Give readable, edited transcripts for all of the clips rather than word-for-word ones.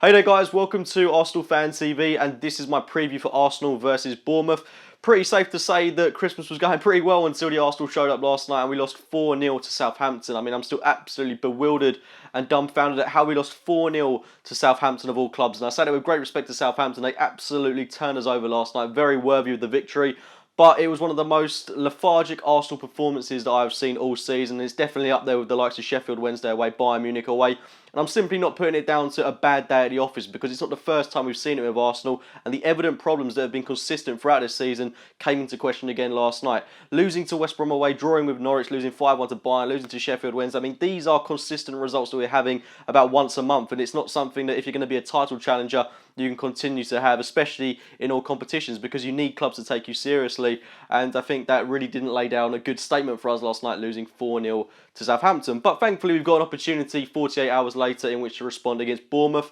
Hey there guys, welcome to Arsenal Fan TV, and this is my preview for Arsenal versus Bournemouth. Pretty safe to say that Christmas was going pretty well until the Arsenal showed up last night and we lost 4-0 to Southampton. I mean, I'm still absolutely bewildered and dumbfounded at how we lost 4-0 to Southampton of all clubs. And I say that with great respect to Southampton, they absolutely turned us over last night, very worthy of the victory. But it was one of the most lethargic Arsenal performances that I've seen all season. It's definitely up there with the likes of Sheffield Wednesday away, Bayern Munich away. And I'm simply not putting it down to a bad day at the office because it's not the first time we've seen it with Arsenal. And the evident problems that have been consistent throughout this season came into question again last night. Losing to West Brom away, drawing with Norwich, losing 5-1 to Bayern, losing to Sheffield Wednesday. I mean, these are consistent results that we're having about once a month. And it's not something that if you're going to be a title challenger, you can continue to have, especially in all competitions, because you need clubs to take you seriously. And I think that really didn't lay down a good statement for us last night, losing 4-0 to Southampton. But thankfully, we've got an opportunity 48 hours later in which to respond against Bournemouth.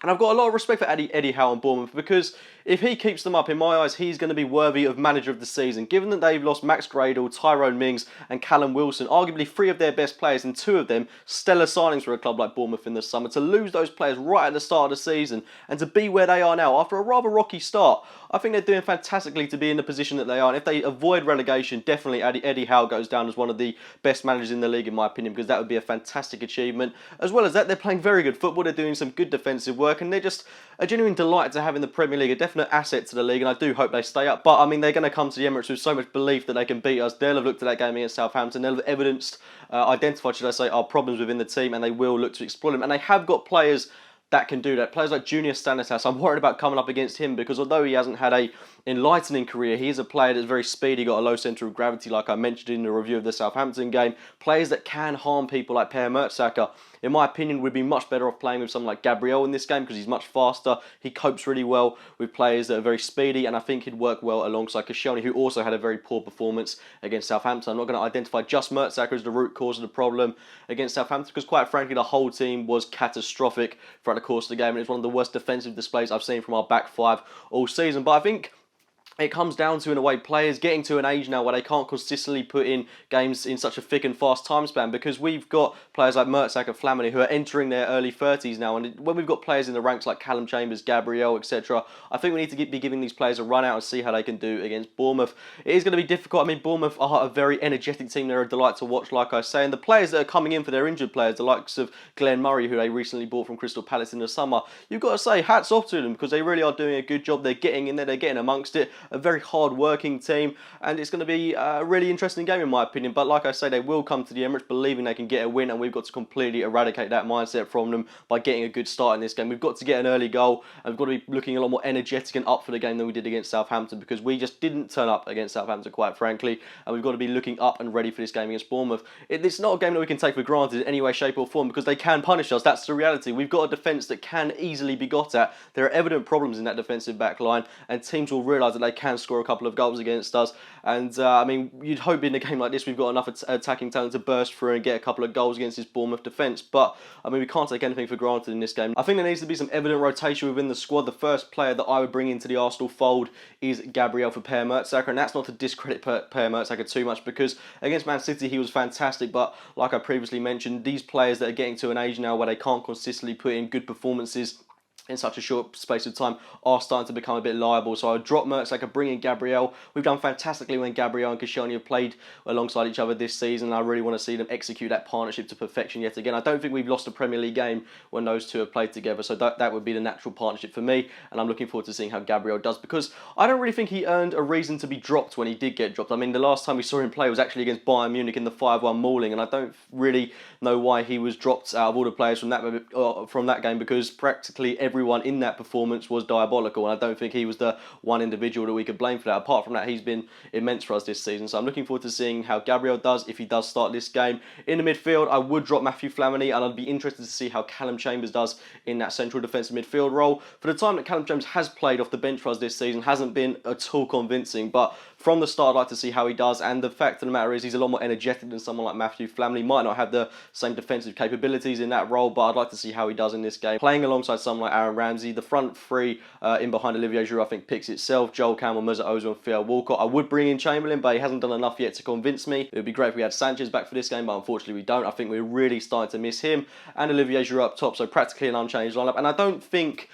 And I've got a lot of respect for Eddie Howe and Bournemouth because if he keeps them up, in my eyes, he's going to be worthy of manager of the season. Given that they've lost Max Gradel, Tyrone Mings and Callum Wilson, arguably three of their best players and two of them stellar signings for a club like Bournemouth in the summer, to lose those players right at the start of the season and to be where they are now after a rather rocky start, I think they're doing fantastically to be in the position that they are. And if they avoid relegation, definitely Eddie Howe goes down as one of the best managers in the league, in my opinion, because that would be a fantastic achievement. As well as that, they're playing very good football, they're doing some good defensive work, and they're just a genuine delight to have in the Premier League, a definite asset to the league, and I do hope they stay up. But I mean, they're going to come to the Emirates with so much belief that they can beat us. They'll have looked at that game against Southampton, they'll have identified, should I say, our problems within the team, and they will look to exploit them. And they have got players that can do that. Players like Junior Stanislas, I'm worried about coming up against him because although he hasn't had a enlightening career, he is a player that's very speedy, got a low centre of gravity, like I mentioned in the review of the Southampton game. Players that can harm people like Per Mertesacker, in my opinion, would be much better off playing with someone like Gabriel in this game because he's much faster. He copes really well with players that are very speedy, and I think he'd work well alongside Koscielny, who also had a very poor performance against Southampton. I'm not going to identify just Mertesacker as the root cause of the problem against Southampton because, quite frankly, the whole team was catastrophic throughout the course of the game, and it's one of the worst defensive displays I've seen from our back five all season. But I think it comes down to, in a way, players getting to an age now where they can't consistently put in games in such a thick and fast time span, because we've got players like Mertesacker, Flamini, who are entering their early 30s now, and when we've got players in the ranks like Callum Chambers, Gabriel, etc., I think we need to be giving these players a run out and see how they can do against Bournemouth. It is going to be difficult. I mean, Bournemouth are a very energetic team. They're a delight to watch, like I say, and the players that are coming in for their injured players, the likes of Glenn Murray, who they recently bought from Crystal Palace in the summer, you've got to say hats off to them because they really are doing a good job. They're getting in there, they're getting amongst it. A very hard working team, and it's going to be a really interesting game in my opinion. But like I say, they will come to the Emirates believing they can get a win, and we've got to completely eradicate that mindset from them by getting a good start in this game. We've got to get an early goal, and we've got to be looking a lot more energetic and up for the game than we did against Southampton, because we just didn't turn up against Southampton, quite frankly, and we've got to be looking up and ready for this game against Bournemouth. It's not a game that we can take for granted in any way, shape or form, because they can punish us. That's the reality. We've got a defence that can easily be got at. There are evident problems in that defensive back line, and teams will realise that they can score a couple of goals against us. And I mean, you'd hope in a game like this we've got enough attacking talent to burst through and get a couple of goals against this Bournemouth defence. But I mean, we can't take anything for granted in this game. I think there needs to be some evident rotation within the squad. The first player that I would bring into the Arsenal fold is Gabriel for Per Mertesacker, and that's not to discredit Per Mertesacker too much, because against Man City he was fantastic. But like I previously mentioned, these players that are getting to an age now where they can't consistently put in good performances in such a short space of time are starting to become a bit liable. So I would drop Mertesacker, bring in Gabriel. We've done fantastically when Gabriel and Koscielny have played alongside each other this season. I really want to see them execute that partnership to perfection yet again. I don't think we've lost a Premier League game when those two have played together, so that would be the natural partnership for me, and I'm looking forward to seeing how Gabriel does, because I don't really think he earned a reason to be dropped when he did get dropped. I mean, the last time we saw him play was actually against Bayern Munich in the 5-1 mauling, and I don't really know why he was dropped out of all the players from that game, because practically everyone in that performance was diabolical, and I don't think he was the one individual that we could blame for that. Apart from that, he's been immense for us this season, so I'm looking forward to seeing how Gabriel does if he does start this game. In the midfield, I would drop Matthew Flamini, and I'd be interested to see how Callum Chambers does in that central defensive midfield role. For the time that Callum Chambers has played off the bench for us this season, hasn't been at all convincing, but from the start, I'd like to see how he does. And the fact of the matter is, he's a lot more energetic than someone like Matthew Flamley. Might not have the same defensive capabilities in that role, but I'd like to see how he does in this game. Playing alongside someone like Aaron Ramsey, the front three in behind Olivier Giroud, I think picks itself. Joel Campbell, Mesut Ozil and Theo Walcott. I would bring in Chamberlain, but he hasn't done enough yet to convince me. It would be great if we had Sanchez back for this game, but unfortunately we don't. I think we're really starting to miss him. And Olivier Giroud up top, so practically an unchanged lineup. And I don't think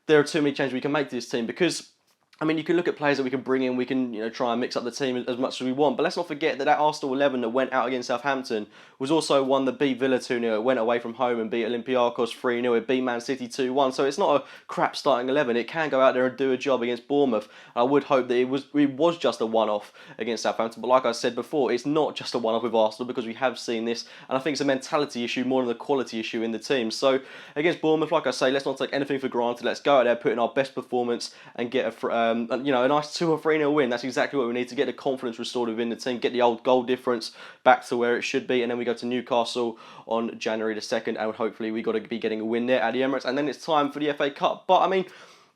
there are too many changes we can make to this team, because I mean, you can look at players that we can bring in, we can, try and mix up the team as much as we want, but let's not forget that Arsenal 11 that went out against Southampton was also one that beat Villa 2-0, it went away from home and beat Olympiacos 3-0, it beat Man City 2-1, so it's not a crap starting 11, it can go out there and do a job against Bournemouth. I would hope that it was just a one-off against Southampton, but like I said before, it's not just a one-off with Arsenal, because we have seen this, and I think it's a mentality issue more than a quality issue in the team. So against Bournemouth, like I say, let's not take anything for granted, let's go out there, put in our best performance and get a nice 2 or 3-0 win. That's exactly what we need to get the confidence restored within the team, get the old goal difference back to where it should be, and then we go to Newcastle on January the 2nd, and hopefully we got to be getting a win there at the Emirates, and then it's time for the FA Cup. But I mean,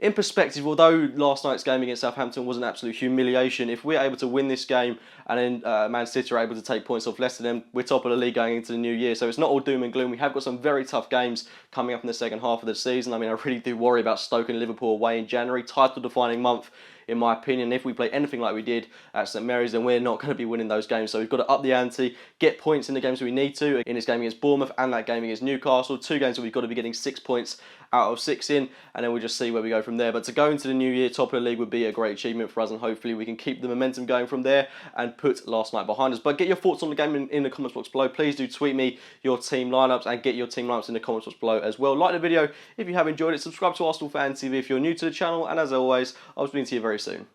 in perspective, although last night's game against Southampton was an absolute humiliation, if we're able to win this game and then Man City are able to take points off Leicester, then we're top of the league going into the new year. So it's not all doom and gloom. We have got some very tough games coming up in the second half of the season. I mean, I really do worry about Stoke and Liverpool away in January. Title-defining month, in my opinion. If we play anything like we did at St Mary's, then we're not going to be winning those games. So we've got to up the ante, get points in the games we need to, in this game against Bournemouth and that game against Newcastle. 2 games that we've got to be getting 6 points out of 6 in, and then we'll just see where we go from there. But to go into the new year top of the league would be a great achievement for us, and hopefully we can keep the momentum going from there and put last night behind us. But get your thoughts on the game in the comments box below. Please do tweet me your team lineups and get your team lineups in the comments box below as well. Like the video if you have enjoyed it. Subscribe to Arsenal Fan TV if you're new to the channel, and as always, I'll speak to you very soon.